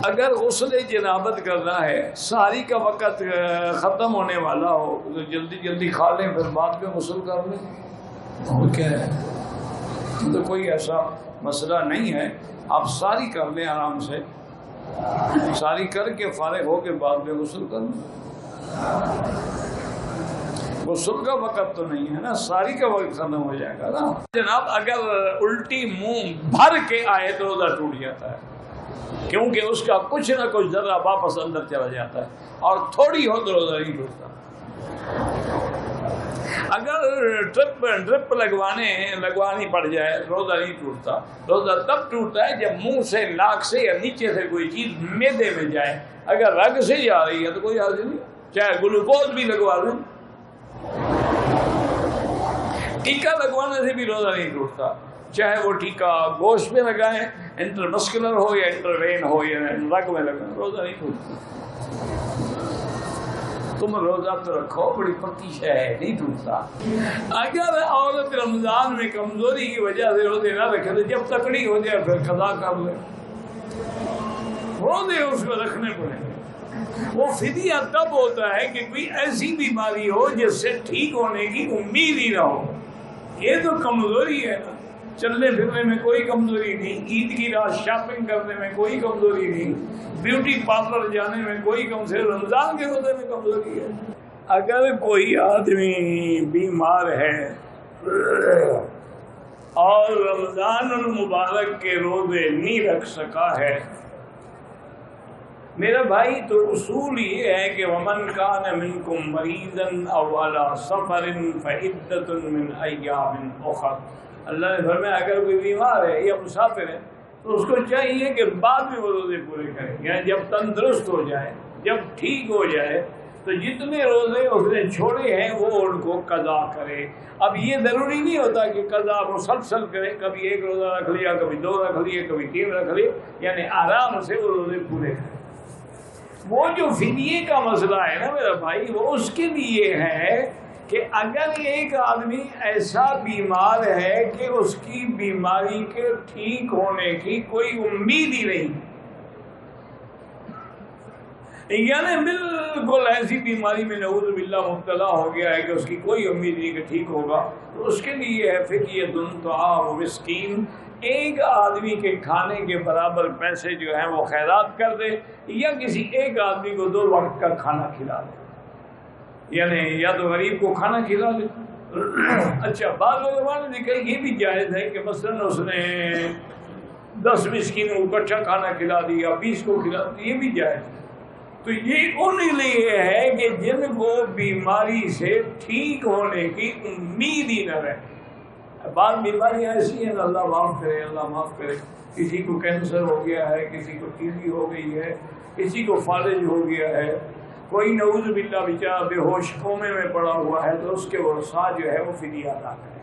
اگر غسل جنابت کرنا ہے، سحری کا وقت ختم ہونے والا ہو تو جلدی جلدی کھا لیں، پھر بعد میں غسل کر لیں، اور کیا ہے؟ تو کوئی ایسا مسئلہ نہیں ہے، آپ ساری کر لیں آرام سے، ساری کر کے فارغ ہو کے بعد میں غسل کر لیں۔ غسل کا وقت تو نہیں ہے نا، ساری کا وقت ختم ہو جائے گا نا۔ جناب اگر الٹی منہ بھر کے آئے تو روزہ ٹوٹ جاتا ہے، کیونکہ اس کا کچھ نہ کچھ ذرہ واپس اندر چلا جاتا ہے، اور تھوڑی ہو تو روزہ نہیں ٹوٹتا۔ اگر ڈرپ لگوانی پڑ جائے روزہ نہیں ٹوٹتا۔ روزہ تب ٹوٹتا ہے جب منہ سے، ناک سے یا نیچے سے کوئی چیز معدے میں جائے۔ اگر رگ سے جا رہی ہے تو کوئی حرج نہیں، چاہے گلوکوز بھی لگوا دیں۔ ٹیکا لگوانے سے بھی روزہ نہیں ٹوٹتا، چاہے وہ ٹیکا گوشت میں لگائیں، انٹرمسکولر ہو یا انٹروین ہو یا رگ میں لگائیں، روزہ نہیں ٹوٹتا۔ تم روزہ تو رکھو، بڑی پکی شے ہے، نہیں ٹوٹتا۔ اگر عورت رمضان میں کمزوری کی وجہ سے روزے نہ رکھے تو جب تکڑی ہو جائے پھر قضا کر لے، روزے اس کو رکھنے پڑیں گے۔ وہ فدیہ تب ہوتا ہے کہ کوئی ایسی بیماری ہو جس سے ٹھیک ہونے کی امید ہی نہ ہو۔ یہ تو کمزوری ہے نا، چلنے پھرنے میں کوئی کمزوری نہیں، عید کی رات شاپنگ کرنے میں کوئی کمزوری نہیں، بیوٹی پارلر جانے میں کوئی کمزوری، رمضان کے روزے میں کمزوری ہے۔ اگر کوئی آدمی بیمار ہے اور رمضان المبارک کے روزے نہیں رکھ سکا ہے، میرا بھائی تو اصول یہ ہے کہ وَمَنْ كَانَ مِنْكُمْ مَرِيضًا أَوْ عَلَىٰ سَفَرٍ فَعِدَّةٌ مِّنْ أَيَّامٍ أُخَرَ۔ اللہ نے فرمایا اگر کوئی بیمار ہے یا مسافر ہے تو اس کو چاہیے کہ بعد میں وہ روزے پورے کرے، یعنی جب تندرست ہو جائے، جب ٹھیک ہو جائے تو جتنے روزے اس نے چھوڑے ہیں وہ ان کو قضا کرے۔ اب یہ ضروری نہیں ہوتا کہ قضا مسلسل کرے، کبھی ایک روزہ رکھ لیا، کبھی دو رکھ لیے، کبھی تین رکھ لیے، یعنی آرام سے وہ روزے پورے کرے۔ وہ جو فدیے کا مسئلہ ہے نا میرا بھائی، وہ اس کے لیے ہے کہ اگر ایک آدمی ایسا بیمار ہے کہ اس کی بیماری کے ٹھیک ہونے کی کوئی امید ہی نہیں، یعنی بالکل ایسی بیماری میں نعوذ باللہ مبتلا ہو گیا ہے کہ اس کی کوئی امید نہیں کہ ٹھیک ہوگا، تو اس کے لیے ہے فدیۃ طعام مسکین، ایک آدمی کے کھانے کے برابر پیسے جو ہیں وہ خیرات کر دے، یا کسی ایک آدمی کو 2 وقت کا کھانا کھلا دے، یعنی یا تو غریب کو کھانا کھلا دے۔ اچھا، بعض علماء نے کہا یہ بھی جائز ہے کہ مثلا اس نے 10 مسکینوں کو اکٹھا کھانا کھلا دیا، 20 کو کھلا دیا، یہ بھی جائز ہے۔ تو یہ ان لیے ہے کہ جن کو بیماری سے ٹھیک ہونے کی امید ہی نہ رہے۔ بعض بیماریاں ایسی ہیں، اللہ معاف کرے، اللہ معاف کرے، کسی کو کینسر ہو گیا ہے، کسی کو ٹی بی ہو گئی ہے، کسی کو فالج ہو گیا ہے، کوئی نعوذ باللہ بیچارہ بے ہوش کومے میں پڑا ہوا ہے، تو اس کے ورثاء جو ہے وہ فدیہ ادا کرے۔